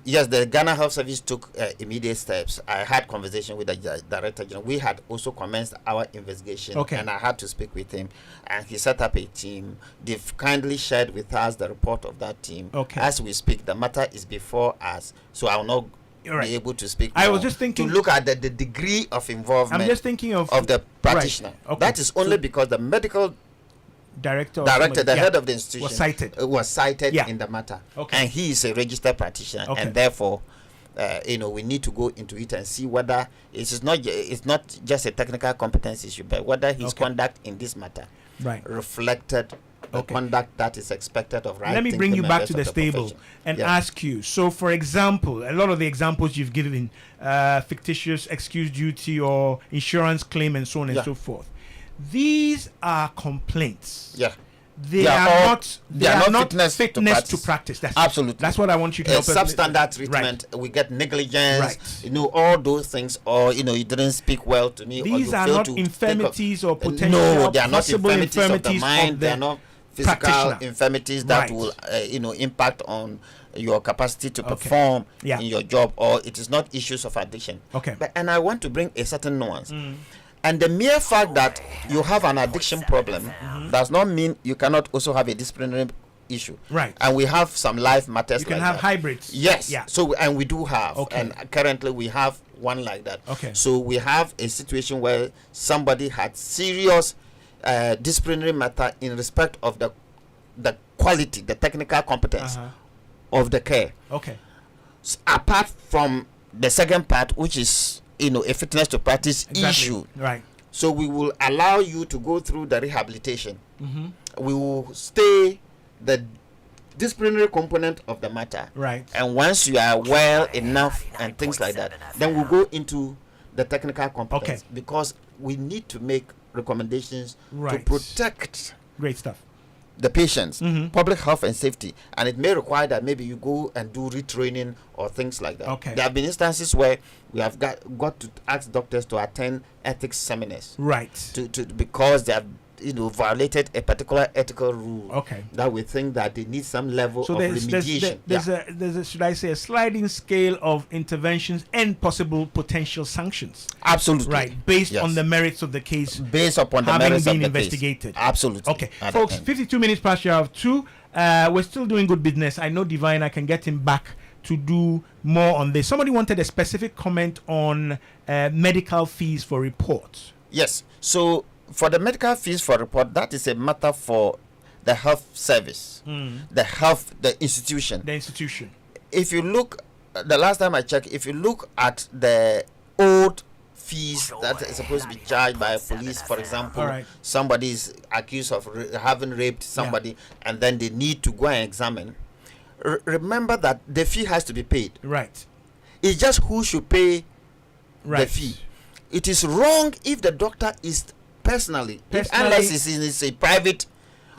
Yes, the Ghana Health Service took immediate steps. I had conversation with the Director General. We had also commenced our investigation, Okay. and I had to speak with him, and he set up a team. They've kindly shared with us the report of that team. Okay. As we speak, the matter is before us, so I will not You're right. be able to speak. I was more just thinking- to look at the degree of involvement I'm just thinking of the practitioner. Right. Okay. That is only So because the medical director, or director, somebody- the yeah, head of the institution, was cited. Yeah. in the matter, Okay. and he is a registered practitioner, Okay. and therefore, we need to go into it and see whether it's not just a technical competence issue, but whether his Okay. conduct in this matter Right. reflected the Okay. conduct that is expected of right. Let me bring you back to the stable profession. and Yeah. ask you. So, for example, a lot of the examples you've given, fictitious excuse duty or insurance claim and so on and Yeah. so forth, these are complaints. Yeah. They are not fitness to practice. Absolutely. That's what I want you to help us. Substandard treatment. We get negligence. Right. All those things, or you didn't speak well to me. or These you are failed not to infirmities or think of- potential No, they are not possible infirmities of the mind. They are the not physical practitioner. infirmities that Right. will, impact on your capacity to Okay. perform Yeah. in your job, or it is not issues of addiction. Okay. And I want to bring a certain nuance. And the mere fact that you have an addiction problem does not mean you cannot also have a disciplinary issue. Right. And we have some life matters. You can like have that. hybrids. Yes. Yeah. So and we do have. Okay. And currently we have one like that. Okay. So we have a situation where somebody had serious disciplinary matter in respect of the quality, the technical competence of the care. Okay. Apart from the second part, which is a fitness to practice Exactly. issue. Right. So we will allow you to go through the rehabilitation. We will stay the disciplinary component of the matter. Right. And once you are well enough and things like that, then we'll go into the technical competence. Okay. Because we need to make recommendations to Right. protect Great stuff. the patients, public health and safety, and it may require that maybe you go and do retraining or things like that. Okay. There have been instances where we have got to ask doctors to attend ethics seminars Right. to because they have violated a particular ethical rule. Okay. That we think that they need some level So of remediation. there's a should I say a sliding scale of interventions and possible potential sanctions. Absolutely. Right, based Yes. on the merits of the case Based upon the having merits been of the investigated. case. Absolutely. Okay, At the folks, end. 52 minutes past you have 2. We're still doing good business. I know Divine, I can get him back to do more on this. Somebody wanted a specific comment on medical fees for reports. Yes. So for the medical fees for report, that is a matter for the health service, the institution. The institution. If you look, the last time I checked, if you look at the old fees that is supposed to be charged by a police, for example, All right. somebody is accused of having raped somebody, and then they need to go and examine. Remember that the fee has to be paid. Right. It's just who should pay Right. the fee. It is wrong if the doctor is personally, unless it's in a private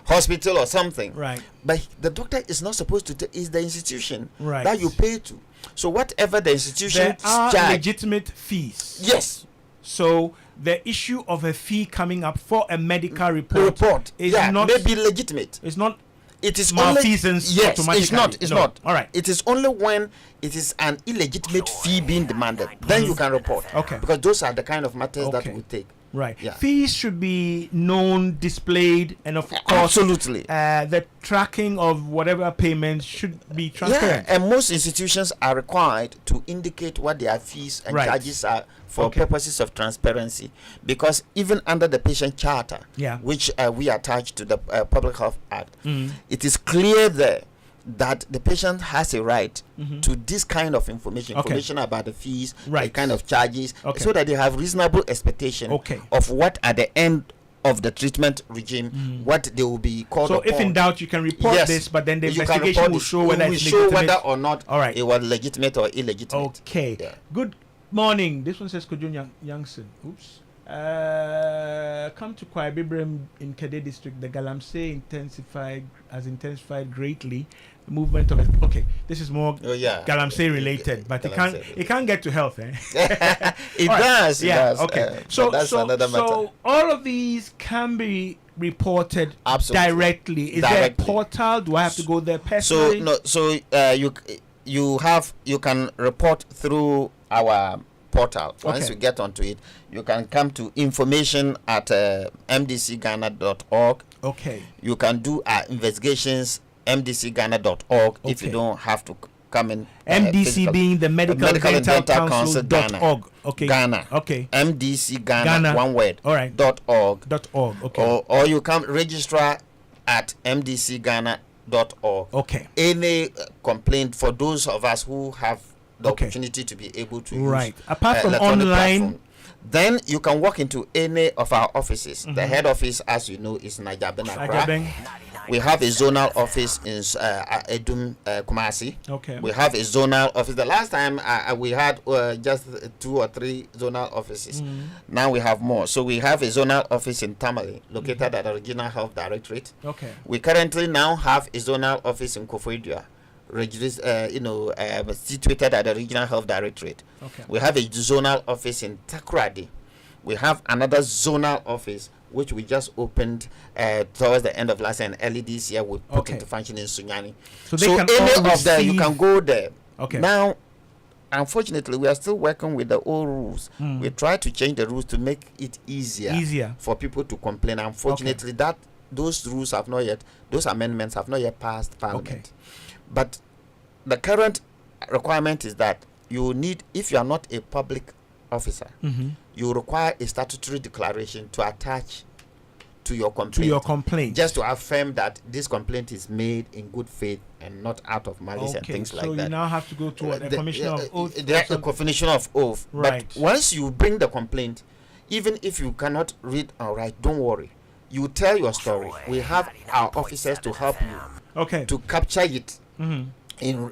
hospital or something. Right. But the doctor is not supposed to. Is the institution Right. that you pay to. So whatever the institution There are charge, legitimate fees. yes, So the issue of a fee coming up for a medical the report, is not may be legitimate. it's not It is malfeasance only, yes, automatically. it's not. It's No. not. All right. It is only when it is an illegitimate fee being demanded, then you can report. Okay. Because those are the kind of matters Okay. that we take. Right. Yeah. Fees should be known, displayed, and of course, Absolutely. the tracking of whatever payments should be Yeah, transparent. and most institutions are required to indicate what their fees and Right. charges are for Okay. purposes of transparency. Because even under the patient charter, Yeah. which we attach to the Public Health Act, Mm. it is clear there that the patient has a right to this kind of information, Okay. information about the fees, the Right. kind of charges, Okay. so that they have reasonable expectation Okay. of what at the end of the treatment regime, what they will be called So, upon. if in doubt, you can report Yes, this, but then the you can investigation report will it. show whether It will it's show legitimate. whether or not All right. it was legitimate or illegitimate. Okay. Yeah. Good morning. This one says Kojo Youngson. Oops. Come to Kwai Bibrem in Kede district. The Galamsey has intensified greatly. The movement of it. Okay, this is more Oh, yeah. Galamsey related, but Galamsey it can't get to health. Eh? It All right. does. It Yeah. does. Okay. But that's another matter. So all of these can be reported Absolutely. directly. Is there Directly. a portal? Do I have to go there So personally? no. So you can report through our portal. Once Okay. you get onto it, you can come to information at mdcghana.org. Okay. You can do our investigations mdcghana.org if you Okay. don't have to come in. MDC physically. being the Medical and Dental Dental Council.org. Okay. Ghana. Okay. MDC Ghana. Ghana, one word. All right. .org. .org. Okay. Or you can register at mdcghana.org. Okay. Any complaint for those of us who have the Okay. opportunity to be able to Right. use Apart from electronic online- platform. Then you can walk into any of our offices. Mm-hmm. The head office, as you know, is Najaben Accra. Ajabeng. We have a zonal office in Edum, Kumasi. Okay. We have a zonal office. The last time we had just 2 or 3 zonal offices. Now we have more. So we have a zonal office in Tamale, located at the Regional Health Directorate. Okay. We currently now have a zonal office in Koforidua, situated at the Regional Health Directorate. Okay. We have a zonal office in Takoradi. We have another zonal office which we just opened towards the end of last year and early this year. We put Okay. into function in Sunyani. So they So can any all of them, you receive- can go there. Okay. Now, unfortunately, we are still working with the old rules. We try to change the rules to make it easier for people to complain. Unfortunately, those rules have not yet, those amendments have not yet passed Parliament. Okay. But the current requirement is that you need, if you are not a public officer, you require a statutory declaration to attach to your complaint. To your complaint. Just to affirm that this complaint is made in good faith and not out of malice and things so like you that. now have to go to a commissioner of oath. A commissioner of oath. Right. But once you bring the complaint, even if you cannot read or write, don't worry. You tell your story. We have our officers to help you Okay. to capture it in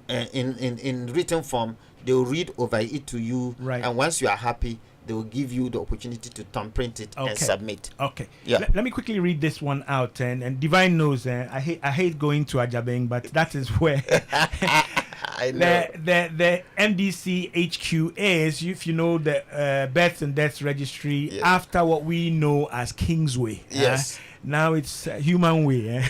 written form. They will read over it to you, Right. and once you are happy, they will give you the opportunity to thumbprint it and Okay. submit. Okay. Yeah. Let me quickly read this one out, and Divine knows. I hate going to Ajabeng, but that is where I know. The MDC HQ is, if you know, the births and deaths registry, Yes. after what we know as Kingsway. Yes. Now it's Human Way.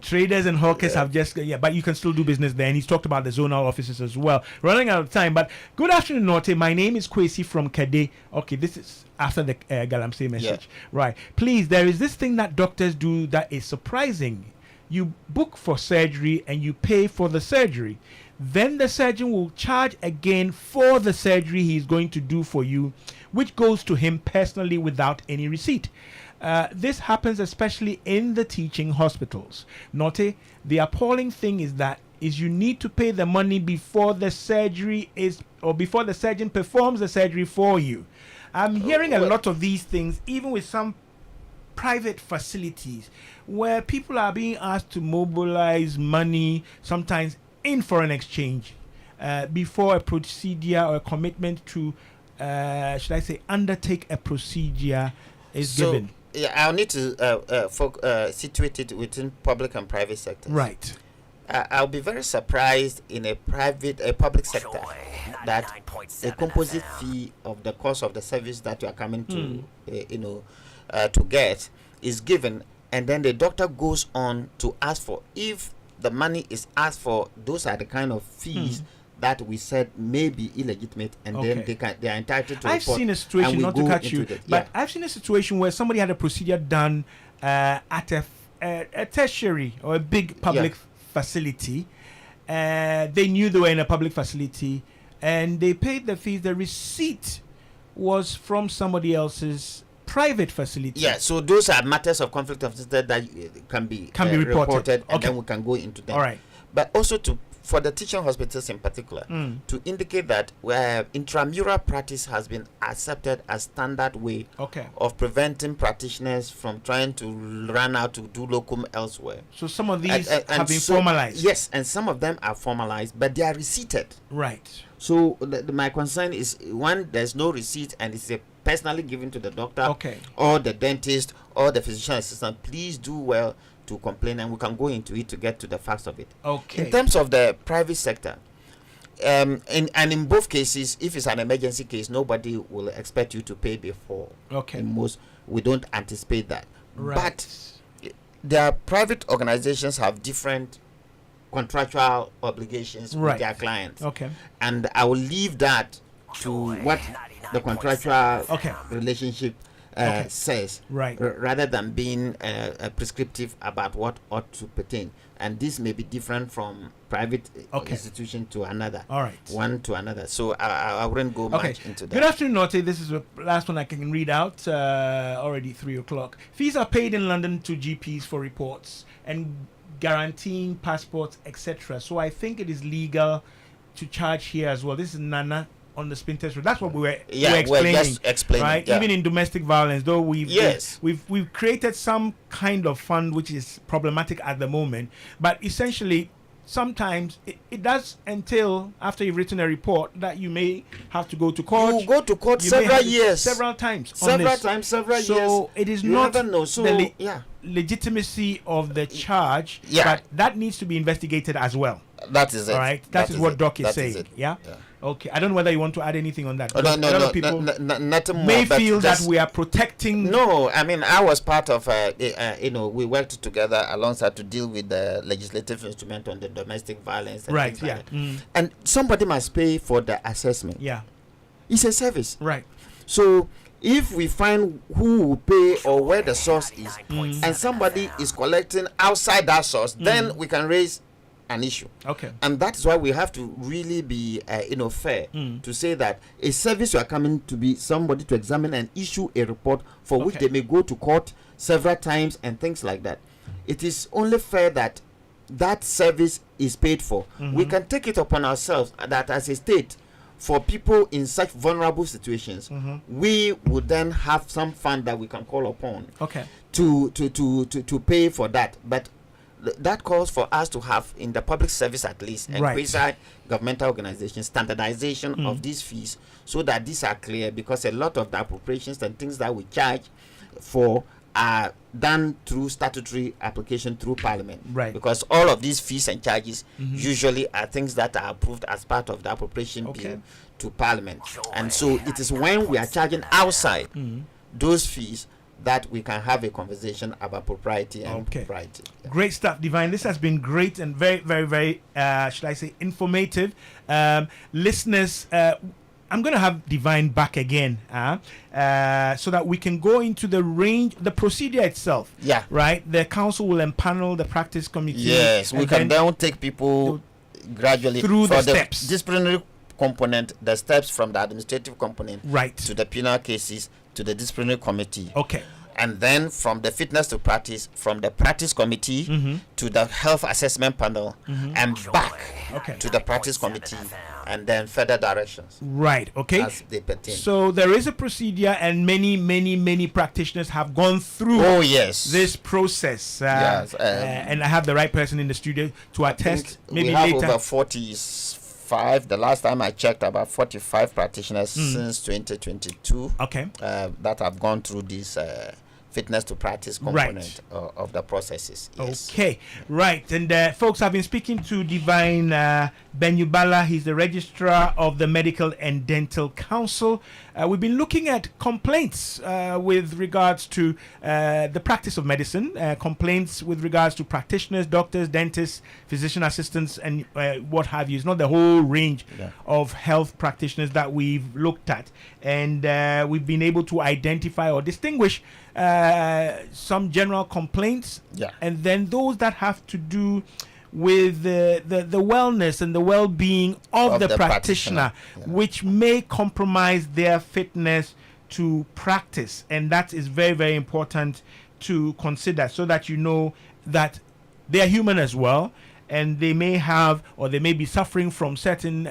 Traders and hawkers have just, but you can still do business there. And he's talked about the zonal offices as well. Running out of time, but good afternoon, Nortey. My name is Kwesi from Kade. Okay, this is after the Galamsey message. Right. Please, there is this thing that doctors do that is surprising. You book for surgery and you pay for the surgery. Then the surgeon will charge again for the surgery he's going to do for you, which goes to him personally without any receipt. This happens especially in the teaching hospitals. Nortey, the appalling thing is you need to pay the money before the surgery before the surgeon performs the surgery for you. I'm hearing a lot of these things, even with some private facilities, where people are being asked to mobilize money, sometimes in foreign exchange, before a procedure or a commitment to, should I say, undertake a procedure is given. Yeah, I'll need to situate it within public and private sectors. Right. I'll be very surprised in a public sector that a composite fee of the cost of the service that you are coming to, to get is given, and then the doctor goes on to ask for. If the money is asked for, those are the kind of fees that we said may be illegitimate, and then they are entitled to. I've seen a situation, not to catch you, but I've seen a situation where somebody had a procedure done at a tertiary or a big public facility. They knew they were in a public facility, and they paid the fees. The receipt was from somebody else's private facility. Yeah, so those are matters of conflict of interest that can be reported, and then we can go into them. All right. But also for the teaching hospitals in particular, to indicate that intramural practice has been accepted as standard way of preventing practitioners from trying to run out to do locum elsewhere. So some of these have been formalized. Yes, and some of them are formalized, but they are receipted. Right. So my concern is, one, there's no receipt and it's personally given to the doctor or the dentist or the physician assistant. Please do well to complain, and we can go into it to get to the facts of it. In terms of the private sector, in both cases, if it's an emergency case, nobody will expect you to pay before. In most, we don't anticipate that. Right. But their private organizations have different contractual obligations with their clients. And I will leave that to what the contractual relationship says, rather than being prescriptive about what ought to pertain. And this may be different from private institution to another, one to another. So I wouldn't go much into that. Good afternoon, Nortey. This is the last one I can read out. Already 3 o'clock. Fees are paid in London to GPs for reports and guaranteeing passports, etc. So I think it is legal to charge here as well. This is Nana on the Spinters Road. That's what we were explaining, right? Even in domestic violence, though we've created some kind of fund which is problematic at the moment, but essentially sometimes it does entail, after you've written a report, that you may have to go to court. You go to court several years, several times, several years. So it is not the legitimacy of the charge, but that needs to be investigated as well. That is it. All right, that is what Doc is saying. Yeah. Okay. I don't know whether you want to add anything on that. No. People nothing more. May feel that we are protecting. No, I mean, I was part of. We worked together alongside to deal with the legislative instrument on the domestic violence. And things like that. And somebody must pay for the assessment. Yeah. It's a service. Right. So if we find who will pay or where the source is, and somebody is collecting outside that source, then we can raise an issue. And that is why we have to really be fair to say that a service you are coming to be somebody to examine and issue a report for which they may go to court several times and things like that. It is only fair that that service is paid for. We can take it upon ourselves that as a state, for people in such vulnerable situations, we would then have some fund that we can call upon to pay for that. But that calls for us to have, in the public service at least, and governmental organizations, standardization of these fees, so that these are clear, because a lot of the appropriations and things that we charge for are done through statutory application through Parliament. Right. Because all of these fees and charges usually are things that are approved as part of the appropriation bill to Parliament. And so it is when we are charging outside those fees that we can have a conversation about propriety and propriety. Yeah. Great stuff, Divine. This has been great and very, very, very, should I say, informative. Listeners, I'm going to have Divine back again so that we can go into the procedure itself. Yeah. Right? The council will empanel the practice committee. Yes, we can then take people gradually through the steps. Disciplinary component, the steps from the administrative component right to the penal cases to the disciplinary committee. Okay. And then from the fitness to practice, from the practice committee to the health assessment panel and back to the practice committee and then further directions. Right, okay. As they pertain. So there is a procedure and many practitioners have gone through this process. Yes. And I have the right person in the studio to attest. Maybe we have later. over 45. The last time I checked, about 45 practitioners since 2022. Okay. That have gone through this fitness to practice component of the processes. Yes. Okay, right. And folks, have been speaking to Divine Benyubala. He's the registrar of the Medical and Dental Council. We've been looking at complaints with regards to the practice of medicine, complaints with regards to practitioners, doctors, dentists, physician assistants, and what have you. It's not the whole range of health practitioners that we've looked at. And we've been able to identify or distinguish some general complaints, and then those that have to do with the wellness and the well-being of the practitioner, which may compromise their fitness to practice. And that is very, very important to consider, so that you know that they are human as well, and they may have or they may be suffering from certain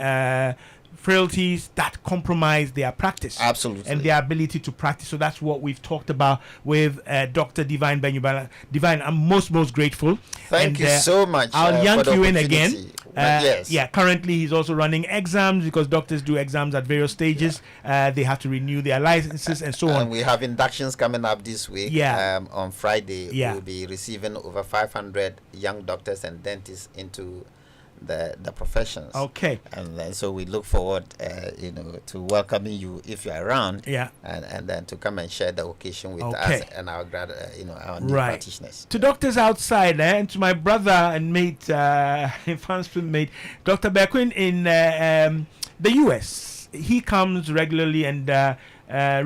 frailties that compromise their practice. Absolutely. And their ability to practice. So that's what we've talked about with Dr. Divine Benyubala. Divine, I'm most grateful. Thank you so much. I'll yank you in again. Yes. Yeah, currently he's also running exams because doctors do exams at various stages. They have to renew their licenses and so on. And we have inductions coming up this week. On Friday, we'll be receiving over 500 young doctors and dentists into the professions. Okay. And then so we look forward to welcoming you if you're around, and then to come and share the occasion with us and our our new practitioners. To doctors outside, and to my brother and mate, Fanspoon mate, Dr. Bequin in the US. He comes regularly and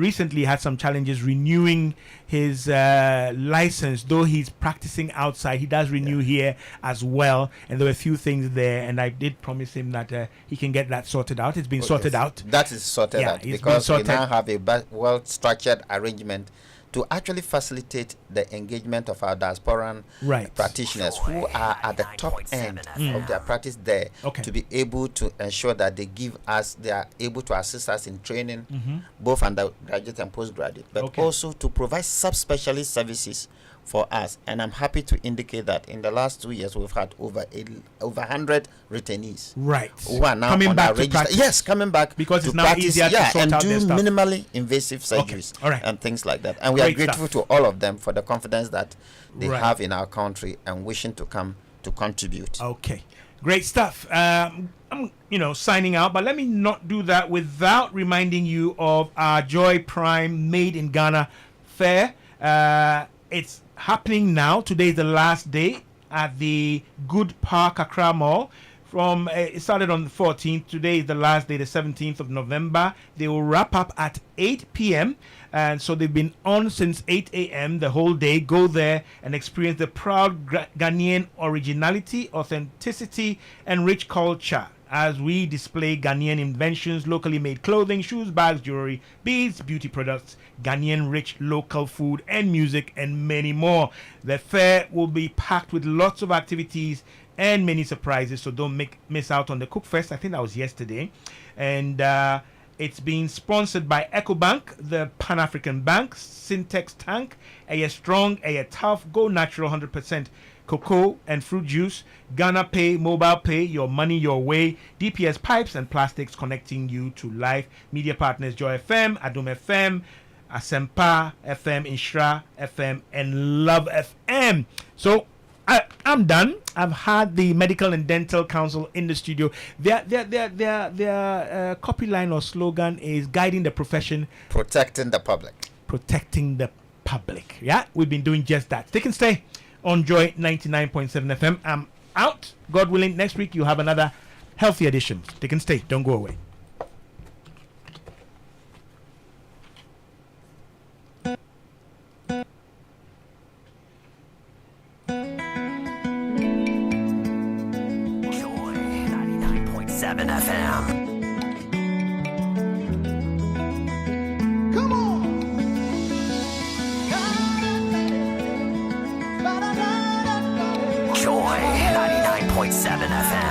recently had some challenges renewing his license. Though he's practicing outside, he does renew here as well, and there were a few things there, and I did promise him that he can get that sorted out. It's been sorted out. That is sorted out because we now have a well-structured arrangement to actually facilitate the engagement of our diasporan practitioners who are at the top end of their practice there, to be able to ensure that they are able to assist us in training, both undergraduate and postgraduate, but also to provide subspecialist services for us. And I'm happy to indicate that in the last 2 years we've had over 100 returnees who are now coming back to practice. Yes, coming back because it's now practice, easier to sort and out do their stuff. minimally invasive surgeries and things like that. And we are grateful to all of them for the confidence that they have in our country and wishing to come to contribute. Okay, great stuff. I'm signing out, but let me not do that without reminding you of our Joy Prime Made in Ghana fair. It's happening now. Today is the last day at the Good Park Accra Mall. It started on the 14th. Today is the last day, the 17th of November. They will wrap up at 8 p.m. And so they've been on since 8 a.m. the whole day. Go there and experience the proud Ghanaian originality, authenticity, and rich culture as we display Ghanaian inventions, locally made clothing, shoes, bags, jewelry, beads, beauty products, Ghanaian rich local food and music, and many more. The fair will be packed with lots of activities and many surprises, so don't miss out on the Cook Fest. I think that was yesterday. And it's being sponsored by EcoBank, the Pan-African Bank, Syntex Tank, Air Strong, Air Tough, Go Natural 100% cocoa and fruit juice, Ghana Pay, Mobile Pay, your money your way, DPS Pipes and Plastics, connecting you to life. Media partners Joy FM, Adom FM, Asempa FM, Inshra FM, and Love FM. So I'm done. I've had the Medical and Dental Council in the studio. Their copy line or slogan is guiding the profession, Protecting the public. protecting the public. Yeah, we've been doing just that. Take and stay on Joy 99.7 FM. I'm out. God willing, next week you have another healthy edition. Take and stay. Don't go away. Joy 99.7 FM. Come on. Joy 99.7 FM.